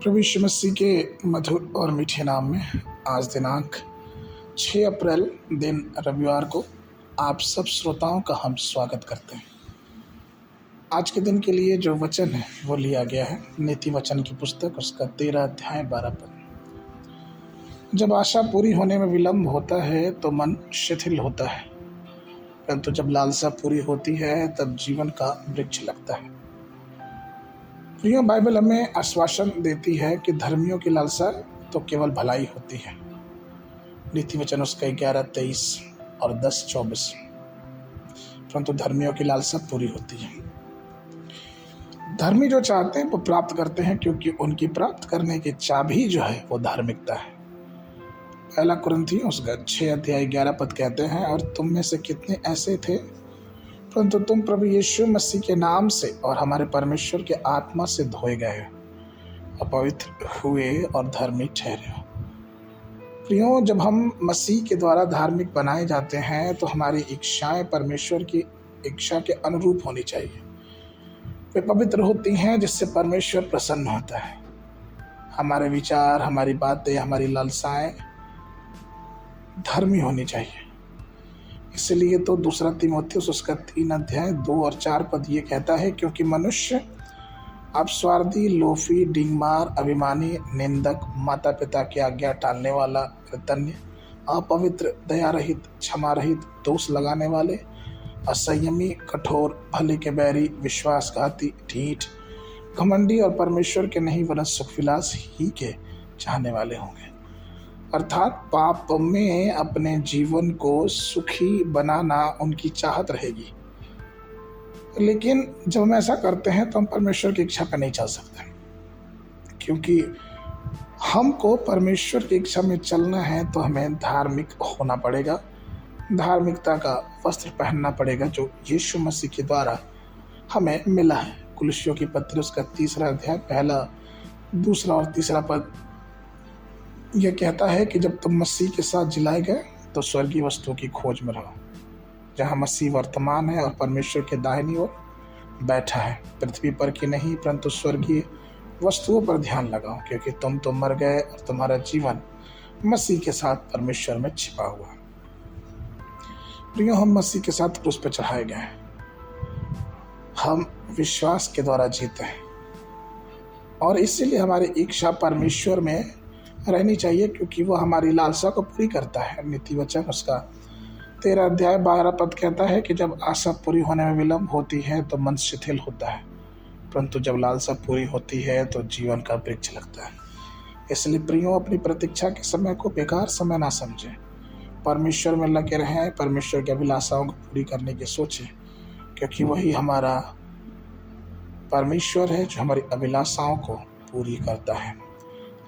प्रभु यीशु मसीह के मधुर और मीठे नाम में आज दिनांक 6 अप्रैल दिन रविवार को आप सब श्रोताओं का हम स्वागत करते हैं। आज के दिन के लिए जो वचन है वो लिया गया है नीति वचन की पुस्तक, उसका 13 अध्याय 12 पद। जब आशा पूरी होने में विलम्ब होता है तो मन शिथिल होता है, परंतु जब लालसा पूरी होती है तब जीवन का वृक्ष लगता है। प्रियो, बाइबल हमें आश्वासन देती है कि धर्मियों की लालसा तो केवल भलाई होती है। नीति वचन उसका 11:23 और 10:24। परंतु धर्मियों की लालसा पूरी होती है। धर्मी जो चाहते हैं वो प्राप्त करते हैं, क्योंकि उनकी प्राप्त करने की चाबी जो है वो धार्मिकता है। पहला कुरिन्थियों उसका 6 अध्याय 11 पद कहते हैं, और तुम में से कितने ऐसे थे, परंतु तुम प्रभु यीशु मसीह के नाम से और हमारे परमेश्वर के आत्मा से धोए गए हो, अपवित्र हुए और धर्मी ठहरे हो। प्रियो, जब हम मसीह के द्वारा धार्मिक बनाए जाते हैं तो हमारी इच्छाएं परमेश्वर की इच्छा के अनुरूप होनी चाहिए। वे पवित्र होती हैं, जिससे परमेश्वर प्रसन्न होता है। हमारे विचार, हमारी बातें, हमारी लालसाएं धर्मी होनी चाहिए। इसलिए तो दूसरा तीमुथियुस उसका 3 अध्याय 2 और 4 पद ये कहता है, क्योंकि मनुष्य अपस्वार्थी, लोफी, डिंगमार, अभिमानी, निंदक, माता पिता की आज्ञा टालने वाला, कृतज्ञ, अपवित्र, दया रहित, क्षमा रहित, दोष लगाने वाले, असंयमी, कठोर, भले के बैरी, विश्वासघाती, ढीठ, घमंडी और परमेश्वर के नहीं वरन सुखविलास ही के चाहने वाले होंगे। अर्थात पाप में अपने जीवन को सुखी बनाना उनकी चाहत रहेगी। लेकिन जब हम ऐसा करते हैं तो हम परमेश्वर की इच्छा पर नहीं चल सकते, क्योंकि हमको परमेश्वर की इच्छा में चलना है तो हमें धार्मिक होना पड़ेगा। धार्मिकता का वस्त्र पहनना पड़ेगा जो यीशु मसीह के द्वारा हमें मिला है। कुलुस्सियों की पत्री उसका 3 अध्याय 1, 2 और 3 पद यह कहता है कि जब तुम मसीह के साथ जिलाए गए तो स्वर्गीय वस्तुओं की खोज में रहो, जहाँ मसीह वर्तमान है और परमेश्वर के दाहिनी ओर बैठा है। पृथ्वी पर की नहीं परंतु स्वर्गीय वस्तुओं पर ध्यान लगाओ, क्योंकि तुम तो मर गए और तुम्हारा जीवन मसीह के साथ परमेश्वर में छिपा हुआ है। प्रियो, हम मसीह के साथ क्रूस पर चढ़ाए गए हैं। हम विश्वास के द्वारा जीते हैं और इसीलिए हमारी इच्छा परमेश्वर में रहनी चाहिए, क्योंकि वो हमारी लालसा को पूरी करता है। नीति वचन उसका 13 अध्याय 12 पद कहता है कि जब आशा पूरी होने में विलम्ब होती है तो मन शिथिल होता है, परंतु जब लालसा पूरी होती है तो जीवन का वृक्ष लगता है। इसलिए प्रियो, अपनी प्रतीक्षा के समय को बेकार समय ना समझें, परमेश्वर में लगे रहें, परमेश्वर की अभिलाषाओं को पूरी करने की सोचें, क्योंकि वही हमारा परमेश्वर है जो हमारी अभिलाषाओं को पूरी करता है।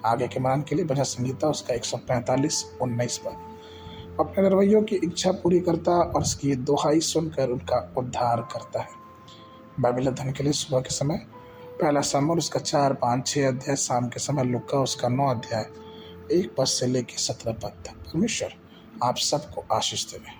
आगे के मनन के लिए भजन संहिता उसका 145:19 पद। अपने रवैयों की इच्छा पूरी करता और उसकी दुहाई सुनकर उनका उद्धार करता है। बाइबल अध्ययन के लिए सुबह के समय पहला शमूएल उसका 4, 5, 6 अध्याय, शाम के समय लूका उसका 9 अध्याय 1 पद से लेकर 17 पद तक। परमेश्वर आप सबको आशीष देवे।